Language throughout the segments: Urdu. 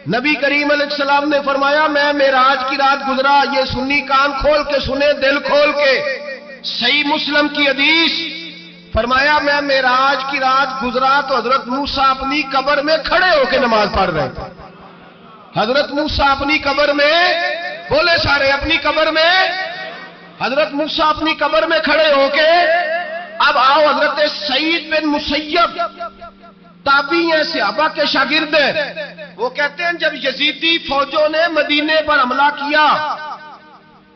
نبی کریم علیہ السلام نے فرمایا میں معراج کی رات گزرا، یہ سنی کان کھول کے سنے، دل کھول کے، صحیح مسلم کی حدیث، فرمایا میں معراج کی رات گزرا تو حضرت موسیٰ اپنی قبر میں کھڑے ہو کے نماز پڑھ رہے تھے۔ حضرت موسیٰ اپنی قبر میں، بولے سارے، اپنی قبر میں، حضرت موسیٰ اپنی قبر میں کھڑے ہو کے، اب آؤ حضرت سعید بن مسیب تابعی ہیں، صحابہ کے شاگرد ہیں، وہ کہتے ہیں جب یزیدی فوجوں نے مدینے پر حملہ کیا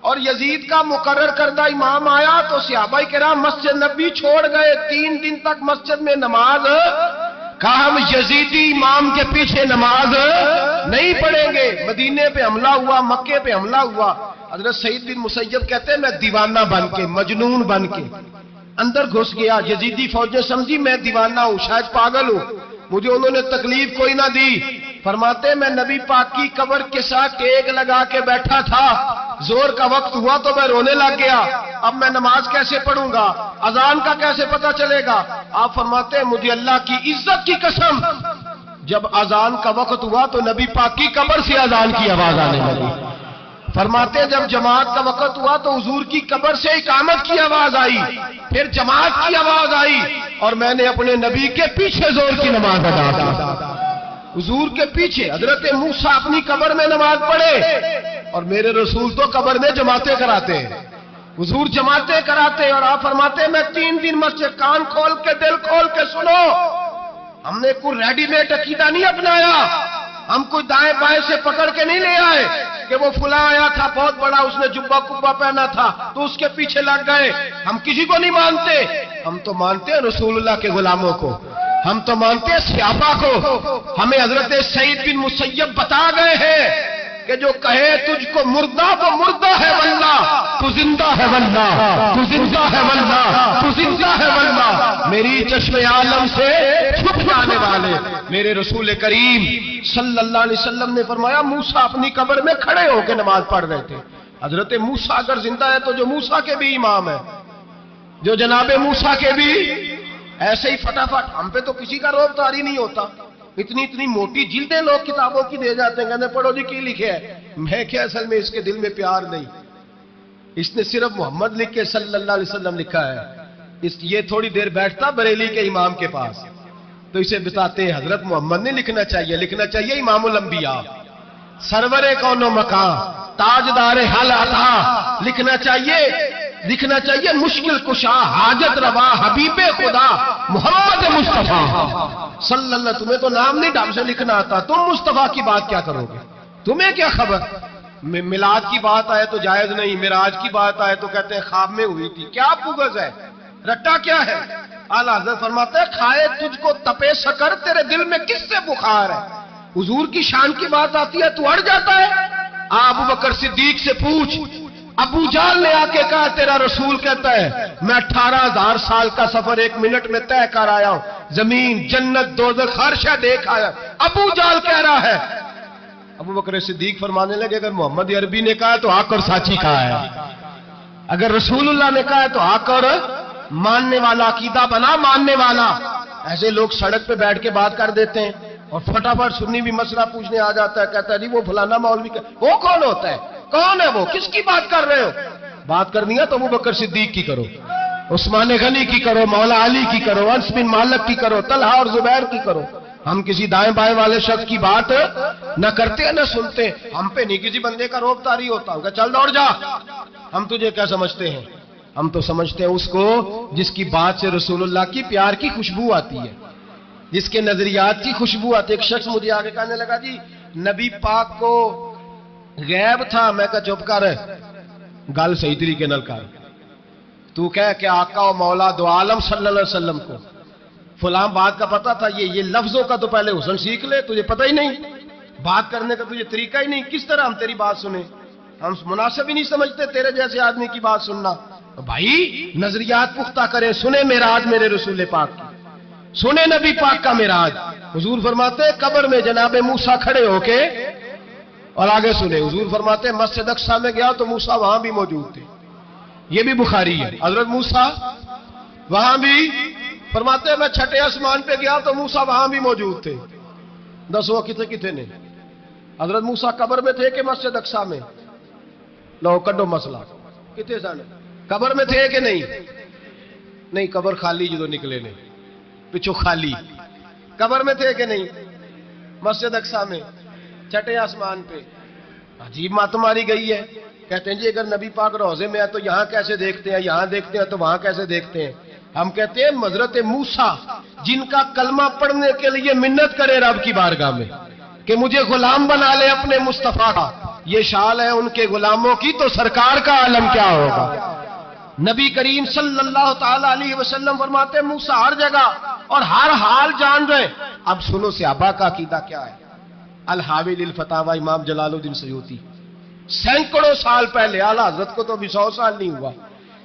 اور یزید کا مقرر کردہ امام آیا تو صحابہ کرام مسجد نبی چھوڑ گئے، 3 دن تک مسجد میں نماز، کہا ہم یزیدی امام کے پیچھے نماز نہیں پڑھیں گے۔ مدینے پہ حملہ ہوا، مکے پہ حملہ ہوا، حضرت سعید بن مسیب کہتے ہیں میں دیوانہ بن کے، مجنون بن کے اندر گھس گیا، یزیدی فوجیں سمجھی میں دیوانہ ہوں، شاید پاگل ہوں، مجھے انہوں نے تکلیف کوئی نہ دی۔ فرماتے میں نبی پاک کی قبر کے ساتھ ٹیک لگا کے بیٹھا تھا، زور کا وقت ہوا تو میں رونے لگ گیا، اب میں نماز کیسے پڑھوں گا، اذان کا کیسے پتہ چلے گا؟ آپ فرماتے ہیں مجھے اللہ کی عزت کی قسم، جب اذان کا وقت ہوا تو نبی پاک کی قبر سے اذان کی آواز آنے لگی۔ فرماتے ہیں جب جماعت کا وقت ہوا تو حضور کی قبر سے اقامت کی آواز آئی، پھر جماعت کی آواز آئی، اور میں نے اپنے نبی کے پیچھے زور کی نماز ادا کی، حضور کے پیچھے۔ حضرت موسیٰ اپنی قبر میں نماز پڑھے اور میرے رسول تو قبر میں جماعتیں کراتے ہیں، حضور جماعتیں کراتے ہیں، اور آپ فرماتے ہیں میں 3 دن مسجد، کان کھول کے دل کھول کے سنو، ہم نے کوئی ریڈی میڈ عقیدہ نہیں اپنایا، ہم کوئی دائیں بائیں سے پکڑ کے نہیں لے آئے کہ وہ فلاں آیا تھا بہت بڑا، اس نے جبہ کبہ پہنا تھا تو اس کے پیچھے لگ گئے۔ ہم کسی کو نہیں مانتے، ہم تو مانتے ہیں رسول اللہ کے غلاموں کو، ہم تو مانتے ہیں صحابہ کو۔ ہمیں حضرت سعید بن مسیب بتا گئے ہیں کہ جو کہے تجھ کو مردہ وہ مردہ ہے واللہ، تو زندہ ہے واللہ، تو زندہ ہے واللہ، تو زندہ ہے واللہ، میری چشم عالم سے چھپ جانے والے میرے رسول کریم صلی اللہ علیہ وسلم نے فرمایا موسیٰ اپنی قبر میں کھڑے ہو کے نماز پڑھ رہے تھے۔ حضرت موسیٰ اگر زندہ ہے تو جو موسیٰ کے بھی امام ہے، جو جناب موسیٰ کے بھی، ایسے ہی فٹافٹ ہم پہ تو کسی کا روب طاری نہیں ہوتا، اتنی موٹی جلدیں لوگ کتابوں کی دے جاتے ہیں، کہتے ہیں پڑھو جی کی لکھے ہے، میں کیا اصل میں اس کے دل میں پیار نہیں، اس نے صرف محمد لکھ کے صلی اللہ علیہ وسلم لکھا ہے، یہ تھوڑی دیر بیٹھتا بریلی کے امام کے پاس تو اسے بتاتے ہیں حضرت محمد نے لکھنا چاہیے امام الانبیاء، سرور کون و مکان، تاجدار حل عطا، لکھنا چاہیے مشکل کشا، حاجت روا، حبیب خدا محمد مصطفیٰ صلی اللہ۔ تمہیں تو نام نہیں ڈھنگ سے لکھنا آتا، تم مصطفیٰ کی بات کیا کرو گے؟ تمہیں کیا خبر؟ میلاد کی بات آئے تو جائز نہیں، معراج کی بات آئے تو کہتے ہیں خواب میں ہوئی تھی، کیا بغض ہے، رٹا کیا ہے؟ اعلیٰ حضرت فرماتے ہیں کھائے تجھ کو تپے سکر، تیرے دل میں کس سے بخار ہے؟ حضور کی شان کی بات آتی ہے تو اڑ جاتا ہے۔ ابو بکر صدیق سے پوچھ، ابو جہل نے آ کے کہا تیرا رسول کہتا ہے میں 18,000 سال کا سفر 1 منٹ میں طے کر آیا ہوں، زمین جنت دوزخ ہر شے دیکھ آیا، ابو جہل کہہ رہا ہے۔ ابو بکر صدیق فرمانے لگے اگر محمد عربی نے کہا تو آ کر ساچی کہا ہے، اگر رسول اللہ نے کہا ہے تو آ کر ماننے والا، عقیدہ بنا ماننے والا۔ ایسے لوگ سڑک پہ بیٹھ کے بات کر دیتے ہیں اور فٹافٹ سنی بھی مسئلہ پوچھنے آ جاتا ہے، کہتا ہے جی وہ فلانا مولوی وہ کون ہوتا ہے، کون ہے وہ، کس کی بات کر رہے ہو؟ بات کرنی ہے تو ابو بکر صدیق کی کرو، عثمان غنی کی کرو، مولا علی کی کرو، انس بن مالک کی کرو، طلحہ اور زبیر کی کرو۔ ہم کسی دائیں بائیں والے شخص کی بات نہ کرتے ہیں نہ سنتے، ہم پہ نہیں کسی بندے کا روب طاری ہوتا، کہ چل دوڑ جا، ہم تجھے کیا سمجھتے ہیں؟ ہم تو سمجھتے ہیں اس کو جس کی بات سے رسول اللہ کی پیار کی خوشبو آتی ہے، جس کے نظریات کی خوشبو آتی ہے۔ ایک شخص مجھے آگے کہنے لگا جی نبی پاک کو غیب تھا، میں کہا چپ کر، گل صحیح طریقے نال کر، تو کہہ کہ آقا و مولا دو عالم صلی اللہ علیہ وسلم کو فلاں بات کا پتہ تھا، یہ لفظوں کا تو پہلے حسن سیکھ لے، تجھے پتہ ہی نہیں، بات کرنے کا تجھے طریقہ ہی نہیں، کس طرح ہم تیری بات سنیں؟ ہم مناسب ہی نہیں سمجھتے تیرے جیسے آدمی کی بات سننا۔ بھائی نظریات پختہ کریں، سنیں معراج میرے رسول پاک کی، سنیں نبی پاک کا معراج۔ حضور فرماتے ہیں قبر میں جناب موسیٰ کھڑے ہو کے، اور آگے سنیں حضور فرماتے ہیں مسجد اقصیٰ میں گیا تو موسیٰ وہاں بھی موجود تھے، یہ بھی بخاری ہے، حضرت موسیٰ وہاں بھی، فرماتے ہیں میں 6 آسمان پہ گیا تو موسیٰ وہاں بھی موجود تھے۔ دسو کتنے نے حضرت موسیٰ قبر میں تھے کہ مسجد اقصی میں؟ لو کڈو مسئلہ کتنے سن قبر میں تھے کہ نہیں قبر خالی جدو نکلے نے پچھو خالی قبر میں تھے کہ نہیں؟ مسجد اقصی میں چھٹے آسمان پہ عجیب مات ماری گئی ہے. کہتے ہیں جی اگر نبی پاک روضے میں ہے تو یہاں کیسے دیکھتے ہیں, یہاں دیکھتے ہیں تو وہاں کیسے دیکھتے ہیں؟ ہم کہتے ہیں حضرت موسیٰ جن کا کلمہ پڑھنے کے لیے منت کرے رب کی بارگاہ میں کہ مجھے غلام بنا لے اپنے مصطفیٰ کا, یہ شان ہے ان کے غلاموں کی, تو سرکار کا عالم کیا ہوگا؟ نبی کریم صلی اللہ تعالی علیہ وسلم فرماتے ہیں موسیٰ ہر جگہ اور ہر حال جان رہے. اب سنو صحابہ کا عقیدہ کیا ہے. الحاوی للفتاوی امام جلال الدین سیوطی سینکڑوں سال پہلے, اعلیٰ حضرت کو تو ابھی 100 سال نہیں ہوا,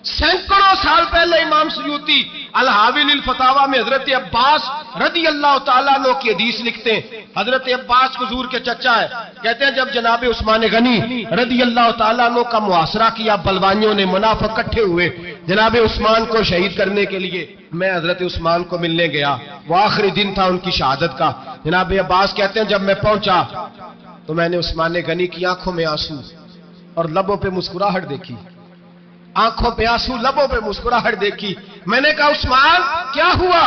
سینکڑوں سال پہلے امام سیوطی الحاوی للفتاوی میں حضرت عباس رضی اللہ تعالیٰ عنہ کی حدیث لکھتے ہیں. حضرت عباس حضور کے چچا ہے. کہتے ہیں جب جناب عثمان غنی رضی اللہ تعالیٰ عنہ کا محاصرہ کیا, بلوانیوں نے منافق اکٹھے ہوئے جناب عثمان کو شہید کرنے کے لیے, میں حضرت عثمان کو ملنے گیا, وہ آخری دن تھا ان کی شہادت کا. جناب عباس کہتے ہیں جب میں پہنچا تو میں نے عثمان غنی کی آنکھوں میں آنسو اور لبوں پہ مسکراہٹ دیکھی, آنکھوں پہ آنسو لبوں پہ مسکراہٹ دیکھی. میں نے کہا عثمان کیا ہوا؟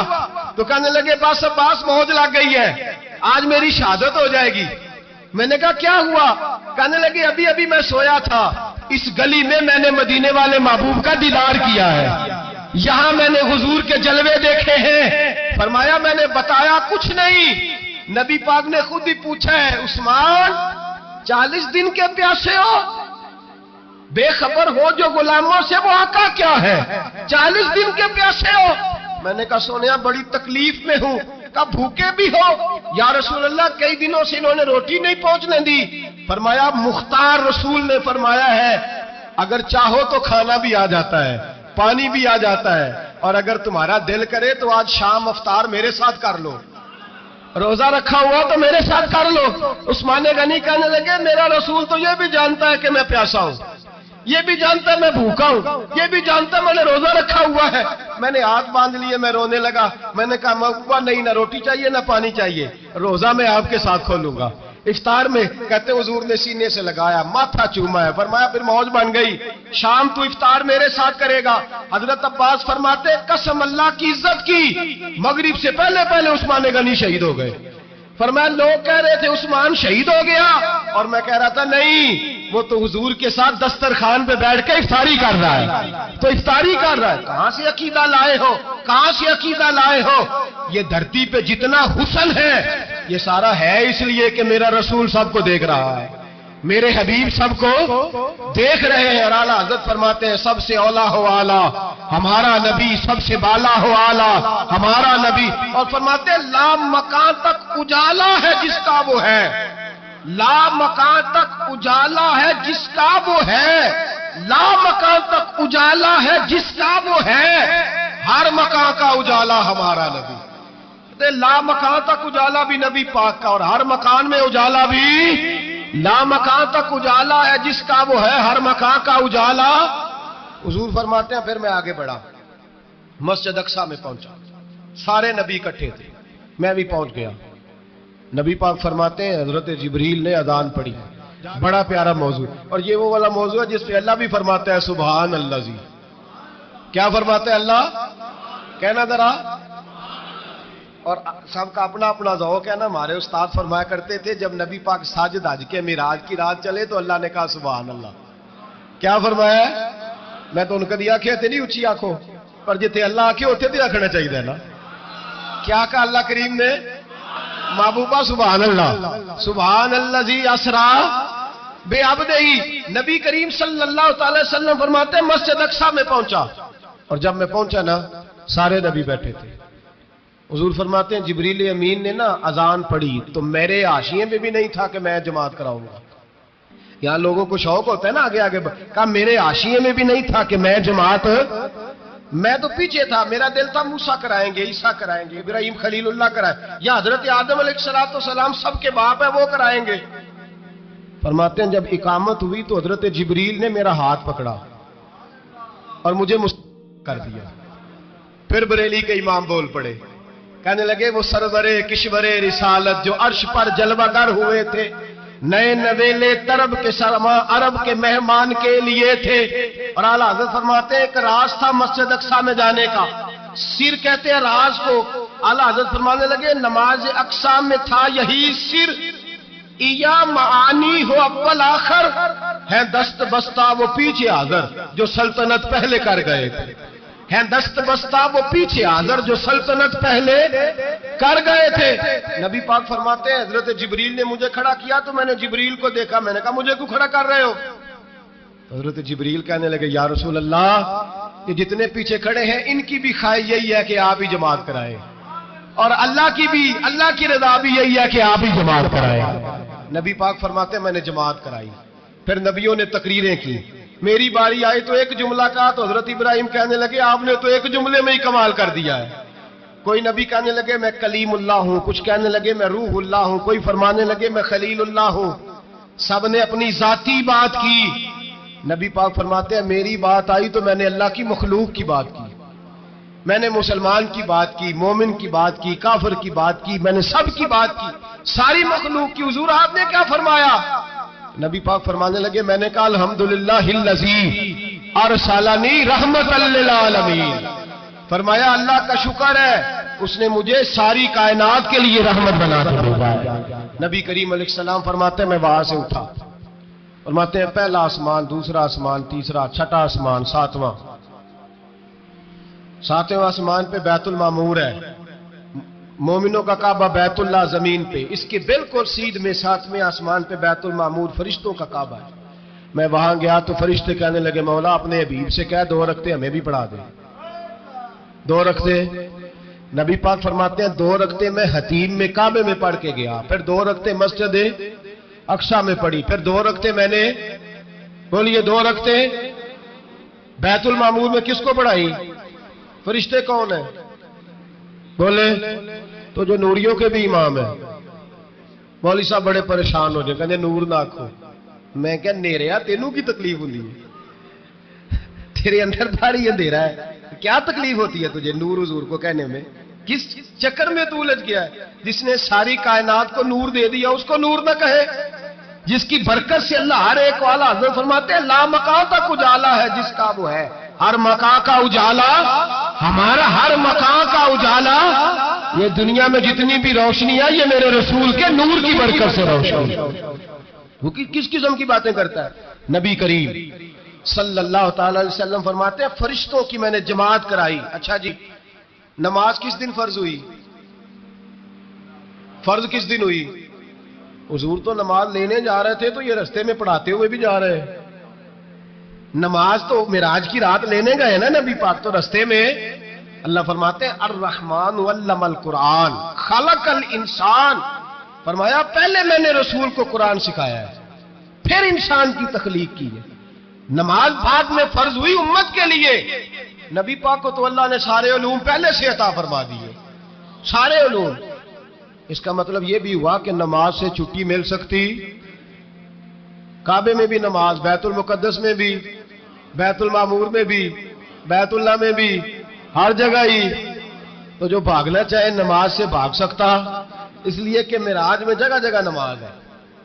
تو کہنے لگے بس عباس موج لگ گئی ہے, آج میری شہادت ہو جائے گی. میں نے کہا کیا ہوا؟ کہنے لگے ابھی ابھی میں سویا تھا, اس گلی میں میں نے مدینے والے محبوب کا دیدار کیا ہے, یہاں میں نے حضور کے جلوے دیکھے ہیں. فرمایا میں نے بتایا کچھ نہیں, نبی پاک نے خود ہی پوچھا ہے عثمان 40 دن کے پیاسے ہو, بے خبر ہو جو غلاموں سے وہ آقا کیا ہے, 40 دن کے پیاسے ہو. میں نے کہا سونیا بڑی تکلیف میں ہوں. کہا بھوکے بھی ہو؟ یا رسول اللہ کئی دنوں سے انہوں نے روٹی نہیں پہنچنے دی. فرمایا مختار رسول نے فرمایا ہے اگر چاہو تو کھانا بھی آ جاتا ہے, پانی بھی آ جاتا ہے, اور اگر تمہارا دل کرے تو آج شام افطار میرے ساتھ کر لو, روزہ رکھا ہوا تو میرے ساتھ کر لو. عثمان غنی کہنے لگے میرا رسول تو یہ بھی جانتا ہے کہ میں پیاسا ہوں, یہ بھی جانتا ہے میں بھوکا ہوں, یہ بھی جانتا ہے میں نے روزہ رکھا ہوا ہے. میں نے ہاتھ باندھ لیے, میں رونے لگا. میں نے کہا محبوبہ نہیں, نہ روٹی چاہیے نہ پانی چاہیے, روزہ میں آپ کے ساتھ کھولوں گا. افطار میں کہتے حضور نے سینے سے لگایا, ماتھا چوما ہے, فرمایا پھر موج بن گئی, شام تو افطار میرے ساتھ کرے گا. حضرت عباس فرماتے قسم اللہ کی عزت کی, مغرب سے پہلے پہلے عثمان غنی شہید ہو گئے. فرمایا لوگ کہہ رہے تھے عثمان شہید ہو گیا, اور میں کہہ رہا تھا نہیں, وہ تو حضور کے ساتھ دسترخوان پہ بیٹھ کے افطاری کر رہا ہے, تو افطاری کر رہا ہے. کہاں سے عقیدہ لائے ہو, کہاں سے عقیدہ لائے ہو؟ یہ دھرتی پہ جتنا حسن ہے یہ سارا ہے اس لیے کہ میرا رسول سب کو دیکھ رہا ہے, میرے حبیب سب کو دیکھ رہے ہیں. اور اعلیٰ حضرت فرماتے ہیں سب سے اولا ہو اعلیٰ ہمارا نبی, سب سے بالا ہو اعلیٰ ہمارا نبی. اور فرماتے ہیں لا مکان تک اجالا ہے جس کا وہ ہے, لا مکان تک اجالا ہے جس کا وہ ہے, لا مکان تک اجالا ہے جس کا وہ ہے, ہر مکان کا اجالا ہمارا نبی. لا مکان تک اجالا بھی نبی پاک کا, اور ہر مکان میں اجالا بھی, لا مکان تک اجالا ہے جس کا وہ ہے, ہر مکان کا اجالا. حضور فرماتے ہیں پھر میں آگے بڑھا, مسجد اقصی میں پہنچا, سارے نبی اکٹھے تھے, میں بھی پہنچ گیا. نبی پاک فرماتے ہیں حضرت جبریل نے اذان پڑھی, بڑا پیارا موضوع, اور یہ وہ والا موضوع ہے جس پہ اللہ بھی فرماتا ہے سبحان اللہ جی. کیا فرماتا ہے اللہ؟ کہنا ذرا. اور سب کا اپنا اپنا ذوق ہے نا. ہمارے استاد فرمایا کرتے تھے جب نبی پاک ساجد حج کے معراج کی رات چلے تو اللہ نے کہا سبحان اللہ. کیا فرمایا ہے؟ میں تو ان کا دیا آنکھیں تھے نہیں اچھی آنکھوں, پر جتنے اللہ آنکھیں ہوتے تھے آنکھنا چاہیے نا. کیا کہا اللہ کریم نے؟ محبوبہ سبحان اللہ, سبحان اللہ جی اسرا بے عبدہی. نبی کریم صلی اللہ تعالی وسلم فرماتے ہیں مسجد اقصی میں پہنچا, اور جب میں پہنچا نا سارے نبی بیٹھے تھے. حضور فرماتے ہیں جبریل امین نے نا اذان پڑھی تو میرے حاشیے میں بھی نہیں تھا کہ میں جماعت کراؤں گا. یہاں لوگوں کو شوق ہوتا ہے نا آگے آگے, کہا میرے حاشیے میں بھی نہیں تھا کہ میں جماعت, میں تو پیچھے تھا. میرا دل تھا موسیٰ کرائیں گے, عیسیٰ کرائیں گے, ابراہیم خلیل اللہ کرائیں, یا حضرت آدم علیہ السلام سب کے باپ ہے وہ کرائیں گے. فرماتے ہیں جب اقامت ہوئی تو حضرت جبریل نے میرا ہاتھ پکڑا اور مجھے کر دیا. پھر بریلی کے امام بول پڑے, کہنے لگے وہ سرور کشور رسالت جو عرش پر جلوہ گر ہوئے تھے, نئے نویلے طرب کے سرما عرب کے مہمان کے لیے تھے. اور اعلیٰ حضرت فرماتے ہیں ایک راز تھا مسجد اقصی میں جانے کا. سر کہتے ہیں راز کو. اعلیٰ حضرت فرمانے لگے نماز اقصی میں تھا یہی سر. یا معانی ہو اول آخر ہے دست بستہ وہ پیچھے حاضر جو سلطنت پہلے کر گئے تھے. ہیں دست بستہ وہ پیچھے حاضر جو سلطنت پہلے کر گئے تھے. نبی پاک فرماتے ہیں حضرت جبریل نے مجھے کھڑا کیا تو میں نے جبریل کو دیکھا. میں نے کہا مجھے کیوں کھڑا کر رہے ہو؟ حضرت جبریل کہنے لگے یا رسول اللہ یہ جتنے پیچھے کھڑے ہیں ان کی بھی خواہش یہی ہے کہ آپ ہی جماعت کرائیں اور اللہ کی رضا بھی یہی ہے کہ آپ ہی جماعت کرائیں. نبی پاک فرماتے ہیں میں نے جماعت کرائی. پھر نبیوں نے تقریریں کی. میری باری آئی تو ایک جملہ کہا تو حضرت ابراہیم کہنے لگے آپ نے تو ایک جملے میں ہی کمال کر دیا ہے. کوئی نبی کہنے لگے میں کلیم اللہ ہوں, کچھ کہنے لگے میں روح اللہ ہوں, کوئی فرمانے لگے میں خلیل اللہ ہوں. سب نے اپنی ذاتی بات کی. نبی پاک فرماتے ہیں میری بات آئی تو میں نے اللہ کی مخلوق کی بات کی. میں نے مسلمان کی بات کی, مومن کی بات کی, کافر کی بات کی, میں نے سب کی بات کی, ساری مخلوق کی. حضور آپ نے کیا فرمایا؟ نبی پاک فرمانے لگے میں نے کہا الحمدللہ الذی ارسلنی رحمت للعالمین. فرمایا اللہ کا شکر ہے اس نے مجھے ساری کائنات کے لیے رحمت بنا کے بھیجا ہے. نبی کریم علیہ السلام فرماتے ہیں میں وہاں سے اٹھا. فرماتے ہیں پہلا آسمان, دوسرا آسمان, تیسرا, چھٹا آسمان, ساتواں آسمان پہ بیت المعمور ہے. مومنوں کا کعبہ بیت اللہ زمین پہ. اس کے بالکل سیدھ میں ساتویں آسمان پہ بیت المعمور فرشتوں کا کعبہ ہے. میں وہاں گیا تو فرشتے کہنے لگے مولا اپنے حبیب سے کہہ 2 رکعتیں ہمیں بھی پڑھا دے. 2 رکعتیں. نبی پاک فرماتے ہیں 2 رکعتیں میں حتیم میں کعبے میں پڑھ کے گیا, پھر 2 رکعتیں مسجد اقصی میں پڑھی, پھر 2 رکعتیں میں نے بولیے 2 رکعتیں بیت المعمور میں کس کو پڑھائی؟ فرشتے کون ہیں بولے؟ تو جو نوریوں کے بھی امام ہیں. مولوی صاحب بڑے پریشان ہو جائے, کہتے نور نہ آکھو. میں کہ نیریا تینوں کی تکلیف ہوتی ہے, تیرے اندر بھاری اندھیرا ہے, کیا تکلیف ہوتی ہے تجھے نور حضور کو کہنے میں؟ کس چکر میں تو الجھ گیا ہے؟ جس نے ساری کائنات کو نور دے دیا اس کو نور نہ کہے, جس کی برکت سے اللہ ہر ایک والا. حضرت فرماتے ہیں لا مکان تک اجالا ہے جس کا وہ ہے, ہر مکان کا اجالا ہمارا, ہر مکان کا اجالا. یہ دنیا میں جتنی بھی روشنی ہے یہ میرے رسول کے نور کی برکت سے روشنی. وہ کس قسم کی باتیں کرتا ہے؟ نبی کریم صلی اللہ تعالی علیہ وسلم فرماتے ہیں فرشتوں کی میں نے جماعت کرائی. اچھا جی نماز کس دن فرض ہوئی؟ فرض کس دن ہوئی؟ حضور تو نماز لینے جا رہے تھے تو یہ رستے میں پڑھاتے ہوئے بھی جا رہے ہیں. نماز تو معراج کی رات لینے گئے نا نبی پاک, تو رستے میں اللہ فرماتے ہیں الرحمن علم القرآن خلق الانسان. فرمایا پہلے میں نے رسول کو قرآن سکھایا ہے پھر انسان کی تخلیق کی ہے. نماز بعد میں فرض ہوئی امت کے لیے. نبی پاک کو تو اللہ نے سارے علوم پہلے سے عطا فرما دیے, سارے علوم. اس کا مطلب یہ بھی ہوا کہ نماز سے چھٹی مل سکتی. کعبے میں بھی نماز, بیت المقدس میں بھی, بیت المعمور میں بھی, بیت اللہ میں بھی, ہر جگہ ہی. تو جو بھاگنا چاہے نماز سے بھاگ سکتا, اس لیے کہ معراج میں جگہ جگہ نماز ہے,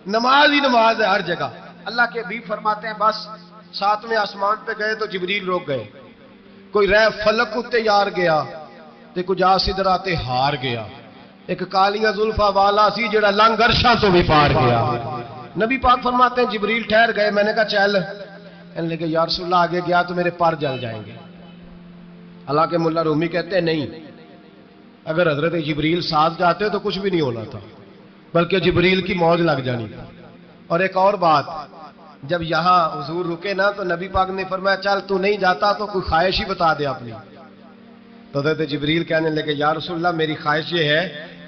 نماز ہی نماز ہے ہر جگہ. اللہ کے حبیب فرماتے ہیں بس 7ویں آسمان پہ گئے تو جبریل روک گئے. کوئی رہ فلک اتے یار گیا تے کچھ آ سدراتے ہار گیا. ایک کالیاں زلفا والا سی جڑا لنگ عرشاں تو بھی پار گیا. نبی پاک فرماتے ہیں جبریل ٹھہر گئے. میں نے کہا چل, کہنے لگے یا رسول اللہ آگے گیا تو میرے پار جل جائیں گے. حالانکہ ملا رومی کہتے ہیں نہیں, اگر حضرت جبریل ساتھ جاتے تو کچھ بھی نہیں ہونا تھا, بلکہ جبریل کی موج لگ جانی تھی. اور ایک اور بات, جب یہاں حضور رکے نا تو نبی پاک نے فرمایا چل تو نہیں جاتا تو کوئی خواہش ہی بتا دے اپنی. تو حضرت جبریل کہنے لگے یا رسول اللہ میری خواہش یہ ہے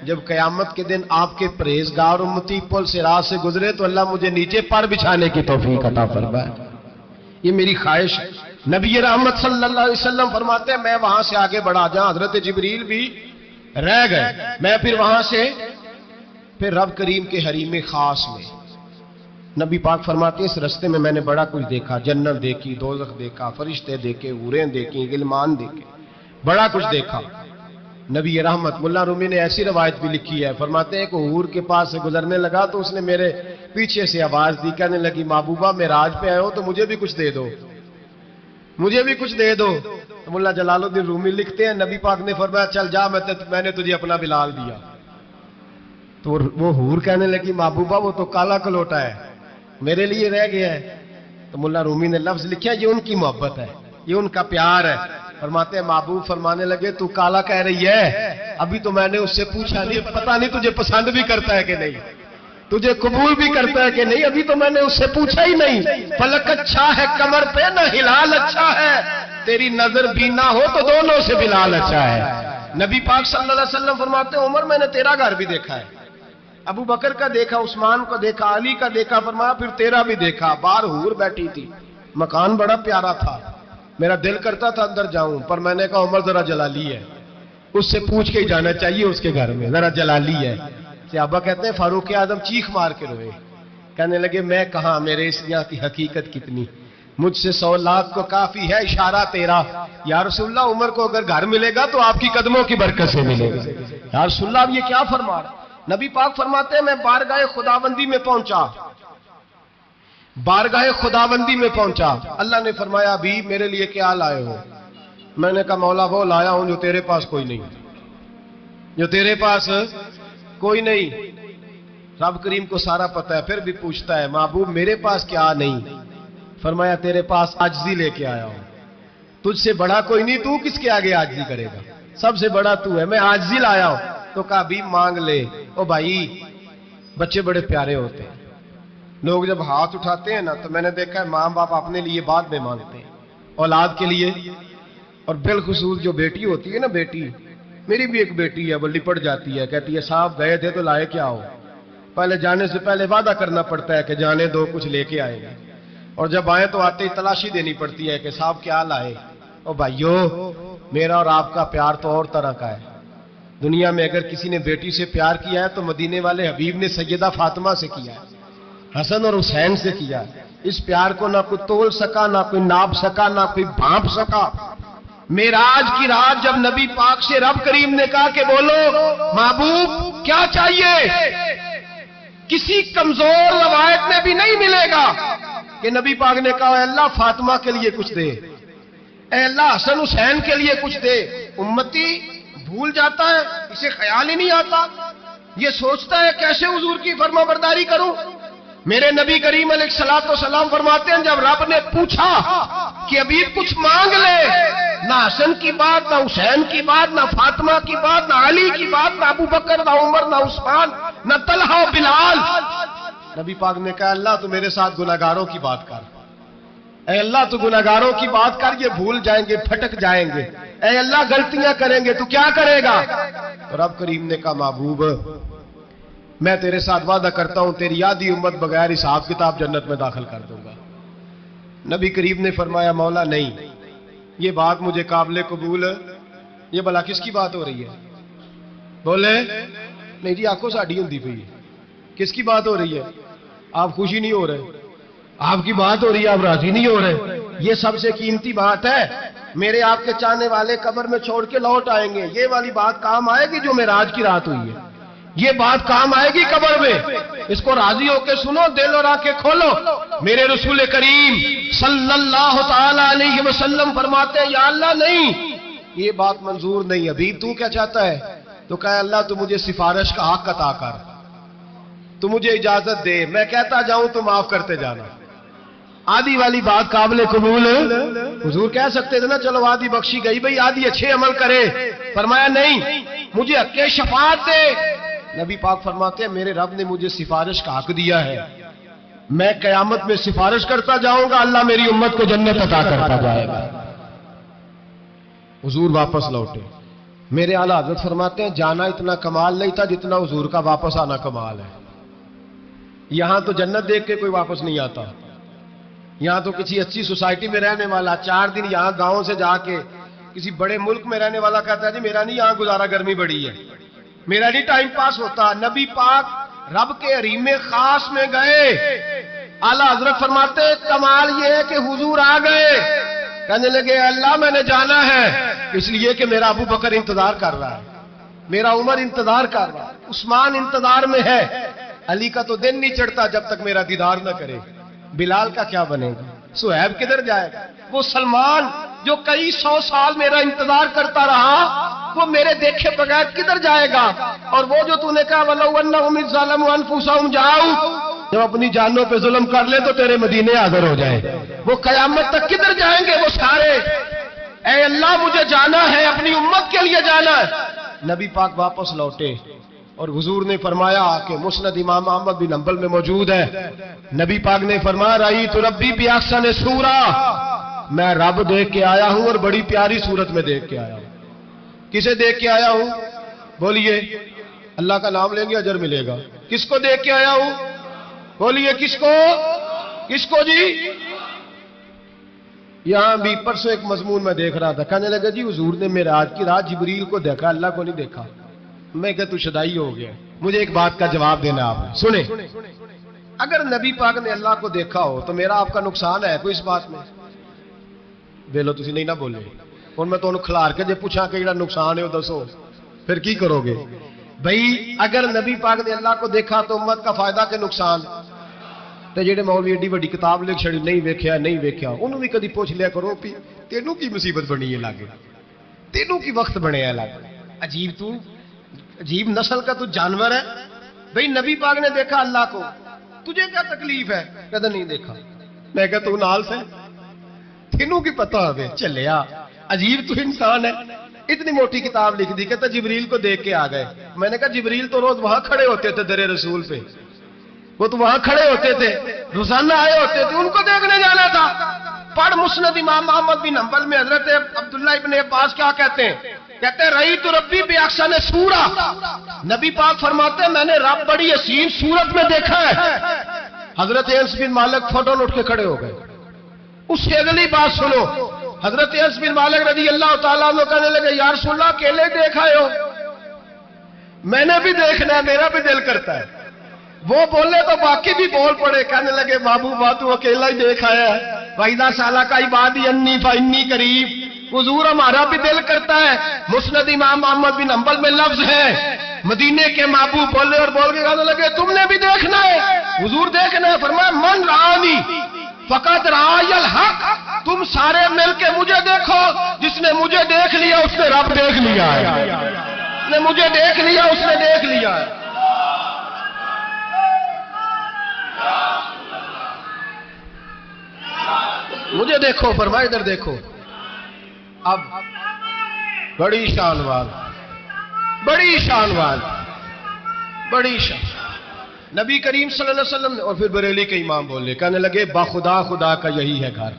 جب قیامت کے دن آپ کے پرہیزگار امتی پل صراط سے گزرے تو اللہ مجھے نیچے پر بچھانے کی توفیق عطا فرمائے. یہ میری خواہش. نبی رحمت صلی اللہ علیہ وسلم فرماتے ہیں میں وہاں سے آگے بڑھا جاؤں. حضرت جبریل بھی رہ گئے. میں پھر وہاں سے پھر رب کریم کے حریم خاص میں. نبی پاک فرماتے ہیں اس رستے میں نے بڑا کچھ دیکھا, جنت دیکھی, دوزخ دیکھا, فرشتے دیکھے, حوریں دیکھی, غلمان دیکھے, بڑا کچھ دیکھا. نبی رحمت ملا رومی نے ایسی روایت بھی لکھی ہے، فرماتے ہیں کہ حور کے پاس سے گزرنے لگا تو اس نے میرے پیچھے سے آواز دی، کہنے لگی محبوبہ معراج پہ آئے ہو تو مجھے بھی کچھ دے دو، مجھے بھی کچھ دے دو۔ تو ملا جلال الدین رومی لکھتے ہیں نبی پاک نے فرمایا چل جا، میں نے تجھے اپنا بلال دیا۔ تو وہ حور کہنے لگی محبوبہ وہ تو کالا کلوٹا ہے، میرے لیے رہ گیا ہے۔ تو ملا رومی نے لفظ لکھا یہ ان کی محبت ہے، یہ ان کا پیار ہے۔ فرماتے ہیں محبوب فرمانے لگے تو کالا کہہ رہی ہے، ابھی تو میں نے اس سے پوچھا نہیں، پتہ نہیں تجھے پسند بھی کرتا ہے کہ نہیں، تجھے قبول بھی کرتا ہے کہ نہیں، ابھی تو میں نے اس سے پوچھا ہی نہیں۔ فلک اچھا ہے کمر پہ نہ ہلال اچھا ہے، تیری نظر بھی نہ ہو تو دونوں سے بلال اچھا ہے۔ نبی پاک صلی اللہ علیہ وسلم فرماتے ہیں عمر میں نے تیرا گھر بھی دیکھا ہے، ابو بکر کا دیکھا، عثمان کا دیکھا، علی کا دیکھا، فرمایا پھر تیرا بھی دیکھا، باہر حور بیٹھی تھی، مکان بڑا پیارا تھا، میرا دل کرتا تھا اندر جاؤں، پر میں نے کہا عمر ذرا جلالی ہے، اس سے پوچھ کے ہی جانا چاہیے اس کے گھر میں، ذرا جلالی ہے۔ صحابہ کہتے ہیں فاروق اعظم چیخ مار کے روئے، کہنے لگے میں کہاں، میرے اس یہاں کی حقیقت کتنی، مجھ سے 100 لاکھ کو کافی ہے اشارہ تیرا۔ یا رسول اللہ عمر کو اگر گھر ملے گا تو آپ کی قدموں کی برکت سے ملے گا۔ یا رسول اللہ اب یہ کیا فرما رہا؟ نبی پاک فرماتے ہیں میں بارگاہ خداوندی میں پہنچا، بارگاہ خداوندی میں پہنچا، اللہ نے فرمایا ابھی میرے لیے کیا لائے ہو؟ میں نے کہا مولا وہ لایا ہوں جو تیرے پاس کوئی نہیں، جو تیرے پاس کوئی نہیں۔ رب کریم کو سارا پتہ ہے، پھر بھی پوچھتا ہے محبوب میرے پاس کیا نہیں؟ فرمایا تیرے پاس عاجزی لے کے آیا ہوں، تجھ سے بڑا کوئی نہیں، تو کس کے آگے عاجزی کرے گا، سب سے بڑا تو ہے، میں عاجزی لایا ہوں۔ تو کہا بھی مانگ لے۔ او بھائی بچے بڑے پیارے ہوتے ہیں، لوگ جب ہاتھ اٹھاتے ہیں نا تو میں نے دیکھا ہے ماں باپ اپنے لیے بعد میں مانگتے ہیں اولاد کے لیے، اور بالخصوص جو بیٹی ہوتی ہے نا، بیٹی میری بھی ایک بیٹی ہے، وہ لپٹ جاتی ہے، کہتی ہے صاحب گئے تھے تو لائے کیا ہو؟ پہلے جانے سے پہلے وعدہ کرنا پڑتا ہے کہ جانے دو کچھ لے کے آئیں گے، اور جب آئے تو آتے ہی تلاشی دینی پڑتی ہے کہ صاحب کیا لائے۔ او بھائیو میرا اور آپ کا پیار تو اور طرح کا ہے، دنیا میں اگر کسی نے بیٹی سے پیار کیا ہے تو مدینے والے حبیب نے سیدہ فاطمہ سے کیا ہے، حسن اور حسین سے کیا ہے۔ اس پیار کو نہ کوئی تول سکا، نہ کوئی ناپ سکا، نہ کوئی بھانپ سکا۔ معراج کی رات جب نبی پاک سے رب کریم نے کہا کہ بولو محبوب کیا چاہیے، کسی کمزور روایت میں بھی نہیں ملے گا کہ نبی پاک نے کہا اے اللہ فاطمہ کے لیے کچھ دے، اے اللہ حسن حسین کے لیے کچھ دے۔ امتی بھول جاتا ہے، اسے خیال ہی نہیں آتا، یہ سوچتا ہے کیسے حضور کی فرما برداری کروں۔ میرے نبی کریم علیہ الصلوۃ والسلام فرماتے ہیں جب رب نے پوچھا کہ ابھی کچھ مانگ لے، نہ حسن کی بات، نہ حسین کی بات، نہ فاطمہ کی بات، نہ علی کی بات، نہ ابو بکر، نہ عمر، نہ عثمان، نہ طلحہ بلال، نبی پاک نے کہا اللہ تو میرے ساتھ گناہگاروں کی بات کر، اے اللہ تو گناہگاروں کی بات کر، یہ بھول جائیں گے، پھٹک جائیں گے، اے اللہ غلطیاں کریں گے تو کیا کرے گا؟ تو رب کریم نے کہا محبوب میں تیرے ساتھ وعدہ کرتا ہوں تیری آدھی امت بغیر حساب کتاب جنت میں داخل کر دوں گا۔ نبی کریم نے فرمایا مولا نہیں، یہ بات مجھے قابل قبول، یہ بھلا کس کی بات ہو رہی ہے؟ بولے نہیں جی آنکھوں ساڑھی ہوندی پئی ہے، کس کی بات ہو رہی ہے؟ آپ خوشی نہیں ہو رہے، آپ کی بات ہو رہی ہے، آپ راضی نہیں ہو رہے، یہ سب سے قیمتی بات ہے، میرے آپ کے چاہنے والے قبر میں چھوڑ کے لوٹ آئیں گے، یہ والی بات کام آئے گی جو معراج کی رات ہوئی ہے، یہ بات کام آئے گی قبر میں، اس کو راضی ہو کے سنو، دل اور آنکھیں کھولو۔ میرے رسول کریم صلی اللہ تعالی علیہ وسلم فرماتے ہیں یا اللہ نہیں، یہ بات منظور نہیں، ابھی تو کیا چاہتا ہے؟ تو کہا اللہ تو مجھے سفارش کا حق عطا کر، تو مجھے اجازت دے، میں کہتا جاؤں تو معاف کرتے جانا۔ آدھی والی بات قابل قبول، حضور کہہ سکتے تھے نا چلو آدھی بخشی گئی بھئی آدھی اچھے عمل کرے، فرمایا نہیں مجھے حق شفاعت دے۔ نبی پاک فرماتے ہیں میرے رب نے مجھے سفارش کا حق دیا ہے، میں قیامت میں سفارش کرتا جاؤں گا، اللہ میری امت کو جنت عطا کرتا جائے گا۔ حضور واپس لوٹے، میرے اعلیٰ حضرت فرماتے ہیں جانا اتنا کمال نہیں تھا جتنا حضور کا واپس آنا کمال ہے۔ یہاں تو جنت دیکھ کے کوئی واپس نہیں آتا، یہاں تو کسی اچھی سوسائٹی میں رہنے والا 4 دن یہاں گاؤں سے جا کے کسی بڑے ملک میں رہنے والا کہتا ہے جی میرا نہیں یہاں گزارا، گرمی بڑی ہے، میرا نہیں ٹائم پاس ہوتا۔ نبی پاک رب کے حریم خاص میں گئے، اعلیٰ حضرت فرماتے ہیں کمال یہ ہے کہ حضور آ گئے، کہنے لگے اللہ میں نے جانا ہے اس لیے کہ میرا ابو بکر انتظار کر رہا ہے، میرا عمر انتظار کر رہا، عثمان انتظار میں ہے، علی کا تو دن نہیں چڑھتا جب تک میرا دیدار نہ کرے، بلال کا کیا بنے گا، صہیب کدھر جائے گا، وہ سلمان جو کئی 100 سال میرا انتظار کرتا رہا وہ میرے دیکھے بغیر کدھر جائے گا، اور وہ جو تو نے کہا وَلَوْ أَنَّهُمْ إِذْ ظَلَمُوا أَنفُسَهُمْ جَاءُوا، جب اپنی جانوں پہ ظلم کر لے تو تیرے مدینے حاضر ہو جائیں، وہ قیامت تک کدھر جائیں گے وہ سارے، اے اللہ مجھے جانا ہے، اپنی امت کے لیے جانا ہے۔ نبی پاک واپس لوٹے اور حضور نے فرمایا کہ مسند امام احمد بن حنبل میں موجود ہے، نبی پاک نے فرمایا رأیت ربی بأحسن صورہ، میں رب دیکھ کے آیا ہوں اور بڑی پیاری صورت میں دیکھ کے آیا ہوں۔ کسے دیکھ کے آیا ہوں؟ بولیے، اللہ کا نام لیں گے اجر ملے گا۔ کس کو دیکھ کے آیا ہوں؟ بولیے کس کو؟ کس کو جی؟ یہاں بھی پرسوں ایک مضمون میں دیکھ رہا تھا، کہنے لگا جی حضور نے معراج کی رات جبریل کو دیکھا، اللہ کو نہیں دیکھا۔ میں کہا تو شدائی ہو گیا، مجھے ایک بات کا جواب دینا آپ نے، سنیں، اگر نبی پاک نے اللہ کو دیکھا ہو تو میرا آپ کا نقصان ہے کوئی اس بات میں؟ بولو تسی نہیں نہ بولے، اور میں تو انہوں کھلار کے جے پوچھا کہ جڑا نقصان ہے وہ دسو، پھر کی کرو گے؟ بھئی اگر نبی پاک نے اللہ کو دیکھا تو امت کا فائدہ کہ نقصان؟ تے جڑے مولوی ایڈی بڑی کتاب لکھ چھڑی نہیں ویکھیا نہیں ویکھیا، انہوں بھی کدی پوچھ لیا کرو پی تینوں کی مصیبت بنی ہے لاگے، تینوں کی وقت بنے ہے لاگے، عجیب تو عجیب نسل کا تو جانور ہے۔ بھئی نبی پاک نے دیکھا اللہ کو، تجھے کیا تکلیف ہے؟ کہتا نہیں دیکھا۔ میں کہتا تو نال سے تینوں کی پتہ ہوئے چلیا، عجیب تو انسان ہے، اتنی موٹی کتاب لکھ دی، کہتا جبریل کو دیکھ کے آ گئے۔ میں نے کہا جبریل تو روز وہاں کھڑے ہوتے تھے در رسول پہ، وہ تو وہاں کھڑے ہوتے تھے، روزانہ آئے ہوتے تھے، ان کو دیکھنے جانا تھا۔ پڑھ مسند امام احمد بن حنبل میں حضرت عبداللہ ابن عباس کیا کہتے ہیں؟ کہتے ہیں رأیت ربی بأحسن صورہ، نبی پاک فرماتے ہیں میں نے رب بڑی حسین صورت میں دیکھا ہے۔ حضرت انس بن مالک فوٹو اٹھ کے کھڑے ہو گئے۔ اس سے اگلی بات سنو، حضرت انس بن مالک رضی اللہ تعالیٰ عنہ کہنے لگے یا رسول اللہ اکیلے دیکھا ہو؟ میں نے بھی دیکھنا ہے، میرا بھی دل کرتا ہے۔ وہ بولے تو باقی بھی بول پڑے، کہنے لگے محبوبہ تو اکیلا ہی دیکھ آیا ہے، وَإِذَا سَأَلَكَ عِبَادِي عَنِّي فَإِنِّي قَرِيبٌ، حضور ہمارا بھی دل کرتا ہے۔ مسند امام احمد بن حنبل میں لفظ ہے، مدینے کے محبوب بولے اور بول کے کہنے لگے تم نے بھی دیکھنا ہے؟ حضور دیکھنا ہے؟ فرمایا من رآنی فقط رآی الحق، تم سارے مل کے مجھے دیکھو، جس نے مجھے دیکھ لیا اس نے رب دیکھ لیا ہے، جس نے مجھے دیکھ لیا اس نے دیکھ لیا ہے۔ مجھے دیکھو، فرمایا ادھر دیکھو۔ اب بڑی شان وال، بڑی شان وال، بڑی شان، نبی کریم صلی اللہ علیہ وسلم نے، اور پھر بریلی کے امام بولے، کہنے لگے باخدا خدا کا یہی ہے گھر،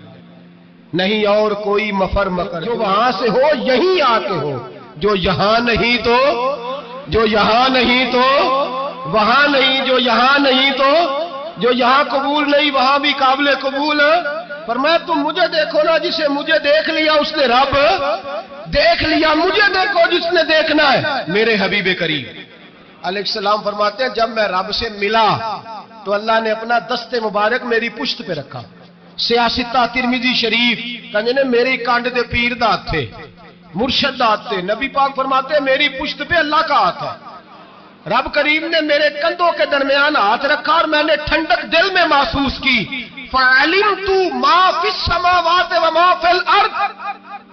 نہیں اور کوئی مفر مکر، جو وہاں سے ہو یہیں آ کے ہو، جو یہاں نہیں تو، جو یہاں نہیں تو وہاں نہیں، جو یہاں نہیں تو، جو یہاں قبول نہیں وہاں بھی قابل قبول۔ فرمایا تم مجھے دیکھو نا، جسے مجھے دیکھ لیا اس نے رب دیکھ لیا، مجھے دیکھو جس نے دیکھنا ہے میرے حبیب کریم علیہ السلام۔ فرماتے ہیں جب میں رب سے ملا تو اللہ نے اپنا دست مبارک میری پشت پہ رکھا، سیاستہ ترمذی شریف، کہنے نے میری کانڈ دے پیر دا ہاتھ تھے، مرشد دا ہاتھ تھے۔ نبی پاک فرماتے ہیں میری پشت پہ اللہ کا ہاتھ ہے، رب کریم نے میرے کندھوں کے درمیان ہاتھ رکھا اور میں نے ٹھنڈک دل میں محسوس کی، فَعَلِمْتُ مَا فِي السَّمَاوَاتِ وَمَا فِي الْأَرْضِ،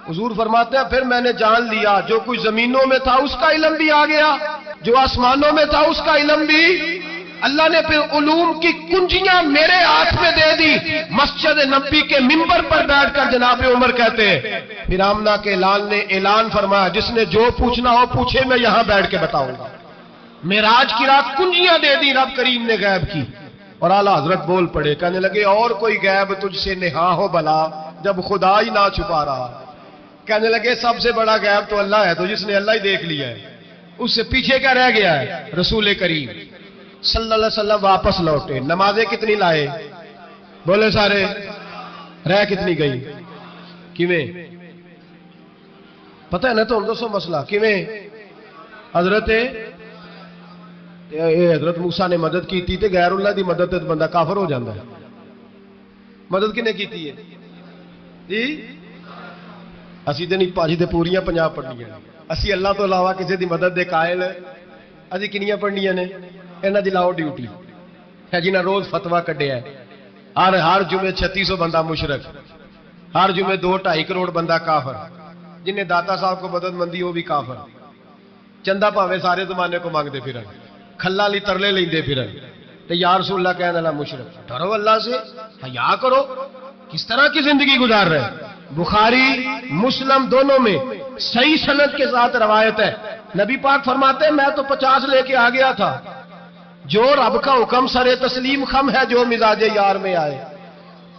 حضور فرماتے ہیں پھر میں نے جان لیا جو کچھ زمینوں میں تھا اس کا علم بھی آ گیا، جو آسمانوں میں تھا اس کا علم بھی۔ اللہ نے پھر علوم کی کنجیاں میرے ہاتھ میں دے دی۔ مسجد نبی کے منبر پر بیٹھ کر جناب عمر کہتے ہیں پھر آمنہ کے لال نے اعلان فرمایا جس نے جو پوچھنا ہو پوچھے، میں یہاں بیٹھ کے بتاؤں گا۔ معراج کی رات کنجیاں دے دی رب کریم نے غیب کی، اور اعلیٰ حضرت بول پڑے، کہنے لگے اور کوئی غیب تجھ سے نہا ہو بلا جب خدا ہی نہ چھپا رہا۔ کہنے لگے سب سے بڑا غیب تو اللہ ہے، تو جس نے اللہ ہی دیکھ لیا ہے اس سے پیچھے کیا رہ گیا ہے؟ رسول کریم صلی اللہ علیہ وسلم واپس لوٹے، نمازیں کتنی لائے؟ بولے سارے، رہ کتنی گئی؟ کیویں پتہ ہے نا؟ تو ہم دوسو مسئلہ کیویں؟ حضرت موسیٰ نے مدد کی تھی تے غیر اللہ دی مدد تے بندہ کافر ہو جاندہ ہے۔ مدد کنے کی تھی ہے جی؟ اسی تے نہیں پاجی تے پوریاں 50 پڑھنیاں، اسی اللہ تو علاوہ کسی دی مدد دے قائل اسی کنیاں پڑھنیاں نے انہاں دی لاؤ ڈیوٹی ہے جنہاں روز فتویٰ کڈیا ہے ہر جمعے 3600 بندہ مشرک، ہر جمعے 2-2.5 کروڑ بندہ کافر، جنہیں داتا صاحب کو مدد مندی وہ بھی کافر، چندہ پاوے سارے زمانے کو مانگتے پھرن، کھلا لی ترلے لیندے پھرن، تے یا رسول اللہ کہنے والا مشرک۔ ڈرو اللہ سے، حیا کرو، کس طرح کی زندگی گزار رہے ہیں؟ بخاری مسلم دونوں میں صحیح سند کے ساتھ روایت ہے، نبی پاک فرماتے ہیں میں تو 50 لے کے آ گیا تھا، جو رب کا حکم سر تسلیم خم ہے جو مزاج یار میں آئے،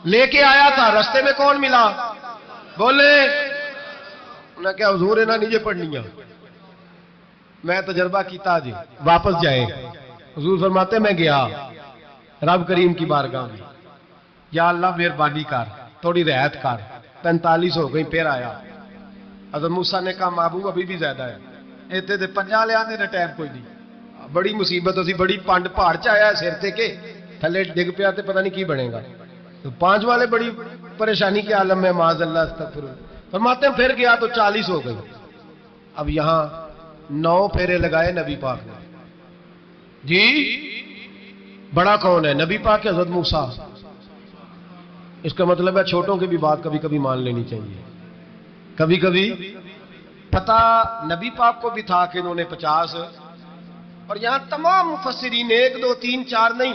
لے کے آیا تھا، رستے میں کون ملا؟ بولے انہوں نے کہا حضور انہاں نیجے پڑھنیاں، میں تجربہ کیتا جی واپس جائے۔ حضور فرماتے میں گیا رب کریم کی بارگاہ میں، یا اللہ مہربانی کر تھوڑی رعایت کر، 45 ہو گئی، پھر آیا حضرت موسیٰ نے کہا محبوب ابھی بھی زیادہ ہے، ایتے دے 50 لے آنے نے ٹائم کوئی نہیں، بڑی مصیبت اسی بڑی پانڈ پہاڑ چایا ہے سر تے کے تھلے ڈگ پیا تے پتہ نہیں کی بنے گا، تو 5 والے بڑی پریشانی کے عالم میں معاذ اللہ استغفر اللہ۔ فرماتے ہیں پھر گیا تو 40 ہو گئی، اب یہاں 9 پھیرے لگائے نبی پاک نے، جی بڑا کون ہے؟ نبی پاک کے حضرت موسیٰ۔ اس کا مطلب ہے چھوٹوں کی بھی بات کبھی کبھی مان لینی چاہیے، کبھی کبھی پتہ نبی پاک کو بھی تھا کہ انہوں نے 50، اور یہاں تمام مفسرین 1 2 3 4 نہیں،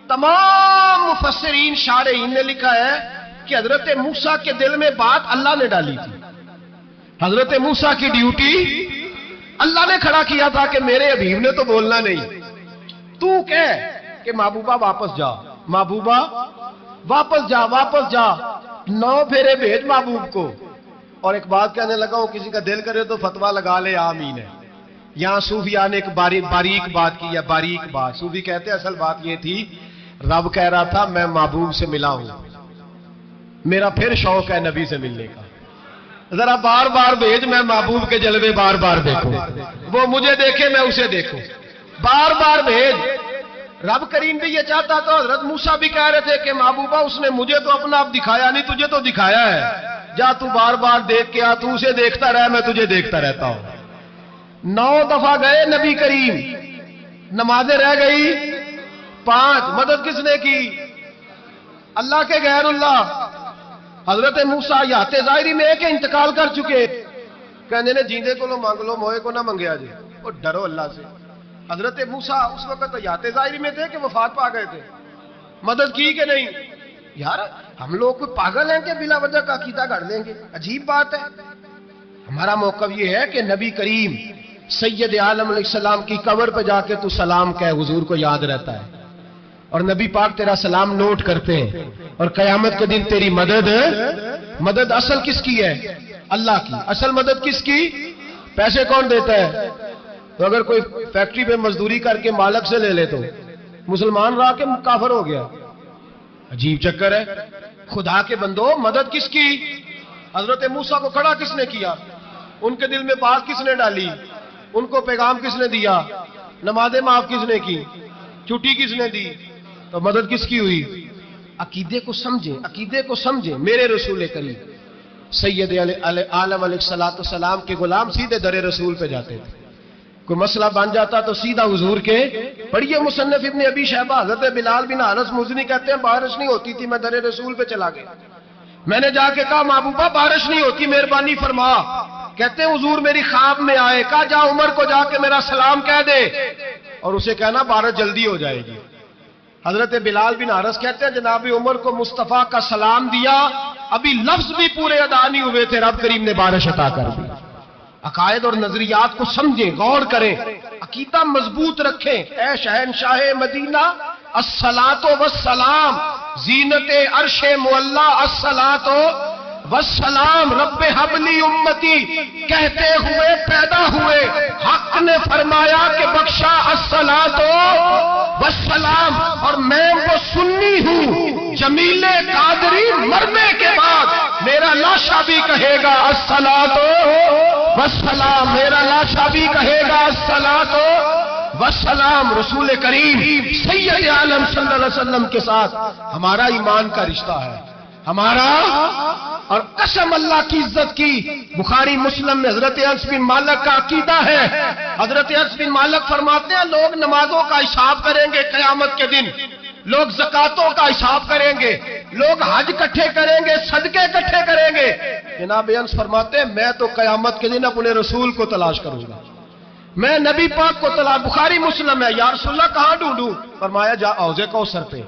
تمام مفسرین شارحین نے لکھا ہے کہ حضرت موسیٰ کے دل میں بات اللہ نے ڈالی تھی، حضرت موسیٰ کی ڈیوٹی اللہ نے کھڑا کیا تھا کہ میرے حبیب نے تو بولنا نہیں، تو کہہ کہ محبوبہ واپس جا، محبوبہ واپس جا، واپس جا، 9 پھیرے بھیج محبوب کو۔ اور ایک بات کہنے لگا ہوں، کسی کا دل کرے تو فتویٰ لگا لے، آمین ہے۔ یہاں صوفیاء نے ایک باریک بات کی ہے، باریک بات۔ صوفی کہتے ہیں اصل بات یہ تھی رب کہہ رہا تھا میں محبوب سے ملا ہوں، میرا پھر شوق ہے نبی سے ملنے کا، ذرا بار بار بھیج، میں محبوب کے جلوے بار بار دیکھوں، وہ مجھے دیکھے میں اسے دیکھوں، بار بار بھیج۔ رب کریم بھی یہ چاہتا تو حضرت موسیٰ بھی کہہ رہے تھے کہ محبوبہ اس نے مجھے تو اپنا اب دکھایا نہیں، تجھے تو دکھایا ہے، جا تو بار بار دیکھ کے آ، تو اسے دیکھتا رہ، میں تجھے دیکھتا رہتا ہوں۔ 9 دفعہ گئے نبی کریم، نمازیں رہ گئی 5، مدد کس نے کی؟ اللہ کے غیر اللہ۔ حضرت موسیٰ یات ظاہری میں کہ انتقال کر چکے، کہنے نے جیندے کو لو مانگ لو، موئے کو نہ منگیا جی، اور ڈرو اللہ سے۔ حضرت موسیٰ اس وقت تو یات ظاہری میں تھے کہ وفات پا گئے تھے، مدد کی کہ نہیں؟ یار ہم لوگ کوئی پاگل ہیں کہ بلا وجہ کا عقیدہ گھڑ لیں گے؟ عجیب بات ہے۔ ہمارا موقف یہ ہے کہ نبی کریم سید عالم علیہ السلام کی قبر پہ جا کے تو سلام کہے، حضور کو یاد رہتا ہے، اور نبی پاک تیرا سلام نوٹ کرتے ہیں، اور قیامت کے دن تیری مدد اصل کس کی ہے؟ اللہ کی۔ اصل مدد کس کی؟ پیسے کون دیتا ہے؟ تو اگر کوئی فیکٹری پہ مزدوری کر کے مالک سے لے لے تو مسلمان رہا کے کافر ہو گیا، عجیب چکر ہے۔ خدا کے بندو مدد کس کی؟ حضرت موسیٰ کو کھڑا کس نے کیا؟ ان کے دل میں بات کس نے ڈالی؟ ان کو پیغام کس نے دیا؟ نمازیں معاف کس نے کی؟ چھٹی کس نے دی؟ تو مدد کس کی ہوئی؟ عقیدے کو سمجھیں، عقیدے کو سمجھیں۔ میرے رسول کریم سید عالم علیہ السلام کے غلام سیدھے در رسول پہ جاتے تھے، کوئی مسئلہ بن جاتا تو سیدھا حضور کے پڑھیے مصنف ابن ابی شیبہ، حضرت بلال بن حارث مزنی کہتے ہیں بارش نہیں ہوتی تھی، میں در رسول پہ چلا گیا، میں نے جا کے کہا محبوبہ بارش نہیں ہوتی مہربانی فرما، کہتے ہیں حضور میری خواب میں آئے، کہا جا عمر کو جا کے میرا سلام کہہ دے، اور اسے کہنا بارش جلدی ہو جائے گی۔ حضرت بلال بن حارث کہتے ہیں جناب عمر کو مصطفیٰ کا سلام دیا، ابھی لفظ بھی پورے ادا نہیں ہوئے تھے، رب کریم نے بارش عطا کر دی۔ عقائد اور نظریات کو سمجھیں، غور کریں، عقیدہ مضبوط رکھیں۔ اے شہنشاہ مدینہ الصلاۃ والسلام، زینت عرش معلی الصلاۃ والسلام، رب حبلی امتی کہتے ہوئے پیدا ہوئے، حق نے فرمایا کہ بخشا الصلاۃ والسلام، اور میں وہ سنی ہوں جمیل قادری مرنے کے بعد میرا لاشا بھی کہے گا الصلاۃ والسلام، میرا لاشا بھی کہے گا الصلاۃ والسلام۔ رسول کریم سید عالم صلی اللہ علیہ وسلم کے ساتھ ہمارا ایمان کا رشتہ ہے، ہمارا اور قسم اللہ کی عزت کی، بخاری مسلم میں حضرت انس بن مالک کا عقیدہ ہے، حضرت انس بن مالک فرماتے ہیں لوگ نمازوں کا حساب کریں گے قیامت کے دن، لوگ زکاتوں کا حساب کریں گے، لوگ حج اکٹھے کریں گے، صدقے اکٹھے کریں گے۔ جناب انس فرماتے ہیں میں تو قیامت کے دن اپنے رسول کو تلاش کروں گا، میں نبی پاک کو تلاش، بخاری مسلم ہے، یا رسول اللہ کہاں ڈھونڈوں؟ فرمایا جا حوض کوثر پہ،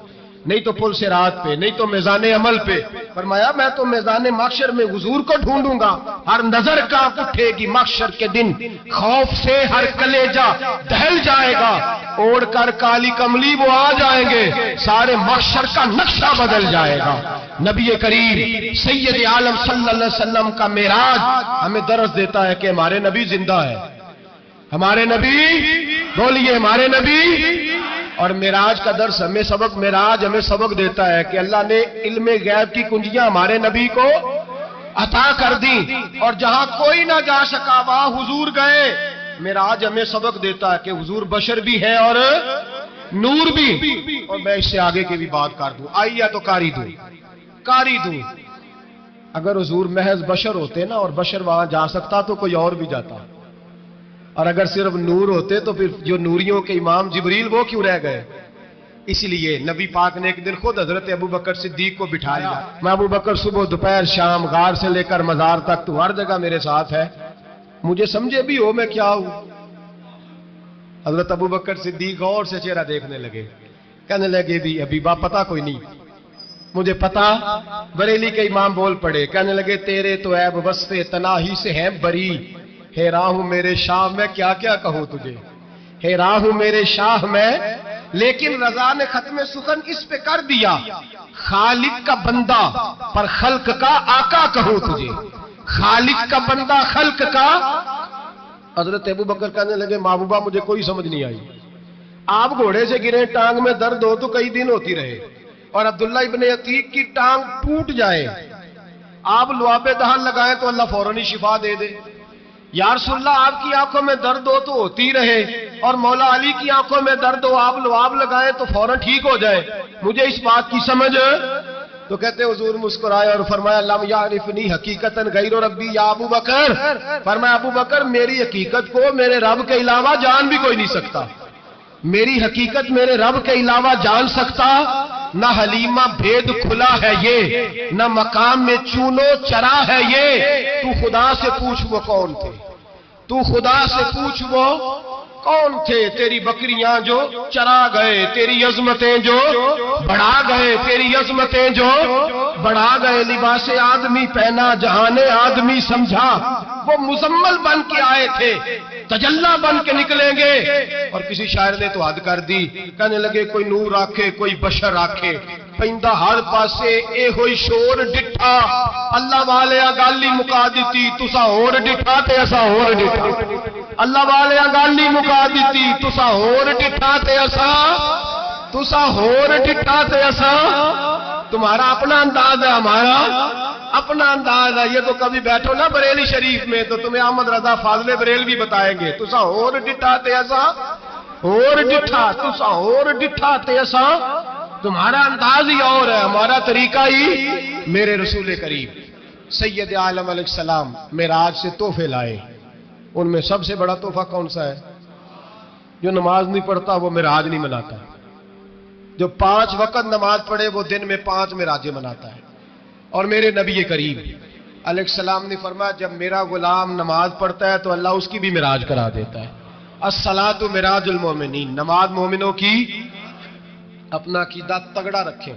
نہیں تو پل صراط پہ، نہیں تو میزان عمل پہ۔ فرمایا میں تو میزان محشر میں حضور کو ڈھونڈوں گا، ہر نظر کانپ اٹھے گی محشر کے دن، خوف سے ہر کلیجہ دہل جائے گا، اوڑھ کر کالی کملی وہ آ جائیں گے، سارے محشر کا نقشہ بدل جائے گا۔ نبی کریم سید عالم صلی اللہ علیہ وسلم کا معراج ہمیں درس دیتا ہے کہ ہمارے نبی زندہ ہے، ہمارے نبی، بولیے ہمارے نبی۔ اور معراج کا درس ہمیں سبق، معراج ہمیں سبق دیتا ہے کہ اللہ نے علم غیب کی کنجیاں ہمارے نبی کو عطا کر دی، اور جہاں کوئی نہ جا سکا وہاں حضور گئے۔ معراج ہمیں سبق دیتا ہے کہ حضور بشر بھی ہے اور نور بھی۔ اور میں اس سے آگے کی بھی بات کر دوں، آئیے تو کاری دوں۔ اگر حضور محض بشر ہوتے نا اور بشر وہاں جا سکتا تو کوئی اور بھی جاتا، اور اگر صرف نور ہوتے تو پھر جو نوریوں کے امام جبریل وہ کیوں رہ گئے؟ اس لیے نبی پاک نے ایک دن خود حضرت ابو بکر صدیق کو بٹھا لیا، میں ابو بکر صبح دوپہر شام غار سے لے کر مزار تک تو ہر جگہ میرے ساتھ ہے، مجھے سمجھے بھی ہو میں کیا ہوں۔ حضرت ابو بکر صدیق غور سے چہرہ دیکھنے لگے، کہنے لگے بھی ابھی با پتہ کوئی نہیں، مجھے پتا۔ بریلی کے امام بول پڑے، کہنے لگے تیرے تو عیب وصف تناہی سے ہیں بری، حیران ہوں میرے شاہ میں کیا کیا کہوں تجھے، حیران ہوں میرے شاہ میں۔ لیکن رضا نے ختم سخن اس پہ کر دیا، خالق کا بندہ پر خلق کا آقا کہوں تجھے، خالق کا بندہ خلق کا۔ حضرت ابو بکر کہنے لگے محبوبہ مجھے کوئی سمجھ نہیں آئی، آپ گھوڑے سے گرے ٹانگ میں درد ہو تو کئی دن ہوتی رہے، اور عبداللہ ابن عتیق کی ٹانگ ٹوٹ جائے، آپ لعاب دہن لگائیں تو اللہ فوراً ہی شفا دے دے۔ یا رسول اللہ آپ کی آنکھوں میں درد ہو تو ہوتی رہے، اور مولا علی کی آنکھوں میں درد ہو آپ لعاب لگائیں تو فوراً ٹھیک ہو جائے، مجھے اس بات کی سمجھ۔ تو کہتے حضور مسکرائے اور فرمایا لم یعرفنی حقیقتا غیر ربی یا ابو بکر، فرمایا ابو بکر میری حقیقت کو میرے رب کے علاوہ جان بھی کوئی نہیں سکتا، میری حقیقت میرے رب کے علاوہ جان سکتا نہ حلیمہ بھید کھلا ہے یہ، نہ مقام میں چونو چرا ہے یہ، تو خدا سے پوچھ وہ کون تھے، تو خدا سے پوچھ وہ کون تھے، تیری بکریاں جو چرا گئے، تیری عظمتیں جو بڑھا گئے، تیری عظمتیں جو بڑھا گئے، لباس آدمی پہنا جہان آدمی سمجھا، وہ مزمل بن کے آئے تھے تجلا بن کے نکلیں گے۔ اور کسی شاعر نے تو حد کر دی، کہنے لگے کوئی نور آکھے کوئی بشر آکھے، پیندہ ہر پاسے اے ہوئی شور ڈٹھا، اللہ والے گالی مکا دیتی تسا ہور ڈٹھا تے اسا ہور ڈٹھا، اللہ والے گالی مکا دیتی تسا ہور ڈٹھا تے اسا، تسا ہور ڈٹھا تے اسا۔ تمہارا اپنا انداز ہے، ہمارا اپنا انداز ہے، یہ تو کبھی بیٹھو نا بریلی شریف میں تو تمہیں احمد رضا فاضل بریل بھی بتائیں گے، تسا ہور ڈٹھا تے اسا ہور ڈٹھا، تسا ہور ڈٹھا تے اسا۔ تمہارا انداز ہی اور ہے، ہمارا طریقہ ہی۔ میرے رسول کریم سید عالم علیہ السلام معراج سے تحفے لائے، ان میں سب سے بڑا تحفہ کون سا ہے؟ جو نماز نہیں پڑھتا وہ معراج نہیں مناتا، جو 5 وقت نماز پڑھے وہ دن میں 5 معراجیں مناتا ہے۔ اور میرے نبی کریم علیہ السلام نے فرمایا جب میرا غلام نماز پڑھتا ہے تو اللہ اس کی بھی معراج کرا دیتا ہے۔ الصلاۃ معراج المومنین، نماز مومنوں کی۔ اپنا عقیدہ تگڑا رکھیں،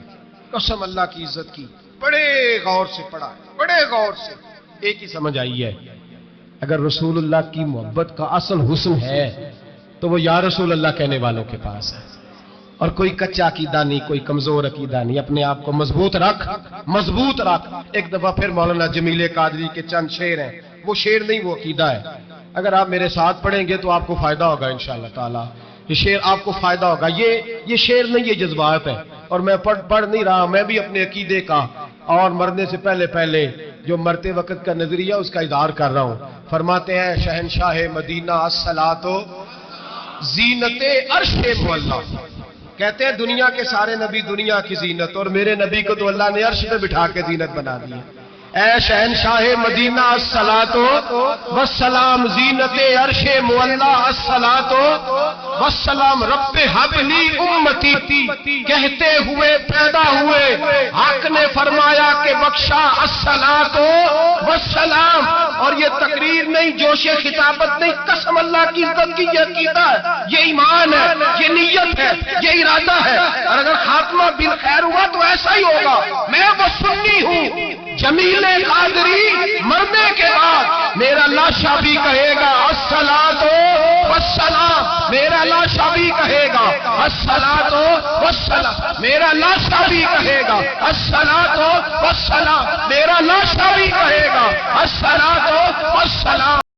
قسم اللہ کی عزت کی، بڑے غور سے پڑھا، بڑے غور سے۔ ایک ہی سمجھ آئی ہے، اگر رسول اللہ کی محبت کا اصل حسن ہے تو وہ یا رسول اللہ کہنے والوں کے پاس ہے، اور کوئی کچا عقیدہ نہیں، کوئی کمزور عقیدہ نہیں، اپنے آپ کو مضبوط رکھ، مضبوط رکھ۔ ایک دفعہ پھر مولانا جمیل قادری کے چند شعر ہیں، وہ شعر نہیں وہ عقیدہ ہے، اگر آپ میرے ساتھ پڑھیں گے تو آپ کو فائدہ ہوگا انشاءاللہ تعالی، یہ شعر آپ کو فائدہ ہوگا۔ یہ شعر نہیں، یہ جذبات ہے، اور میں پڑھ نہیں رہا، میں بھی اپنے عقیدے کا اور مرنے سے پہلے جو مرتے وقت کا نظریہ اس کا اظہار کر رہا ہوں۔ فرماتے ہیں شہنشاہ مدینہ الصلاۃ زینت عرش مولا، کہتے ہیں دنیا کے سارے نبی دنیا کی زینت، اور میرے نبی کو تو اللہ نے عرش پہ بٹھا کے زینت بنا دی ہے۔ اے شہنشاہ مدینہ الصلاۃ والسلام، زینت عرش معلا الصلاۃ والسلام، رب حب لی امتی کہتے ہوئے پیدا ہوئے، حق نے فرمایا کہ بخشا الصلاۃ والسلام۔ اور یہ تقریر نہیں، جوش خطابت نہیں، قسم اللہ کی عزت کی، یہ عقیدہ ہے، یہ ایمان ہے، یہ نیت ہے، یہ ارادہ ہے۔ اور اگر خاتمہ بالخیر ہوا تو ایسا ہی ہوگا۔ میں وہ سنی ہوں، جمیل قادری مرنے کے بعد میرا لاشا بھی کہے گا الصلاۃ والسلام، میرا لاشا بھی کہے گا الصلاۃ والسلام، میرا لاشا بھی کہے گا الصلاۃ والسلام، میرا لاشا بھی کہے گا الصلاۃ والسلام۔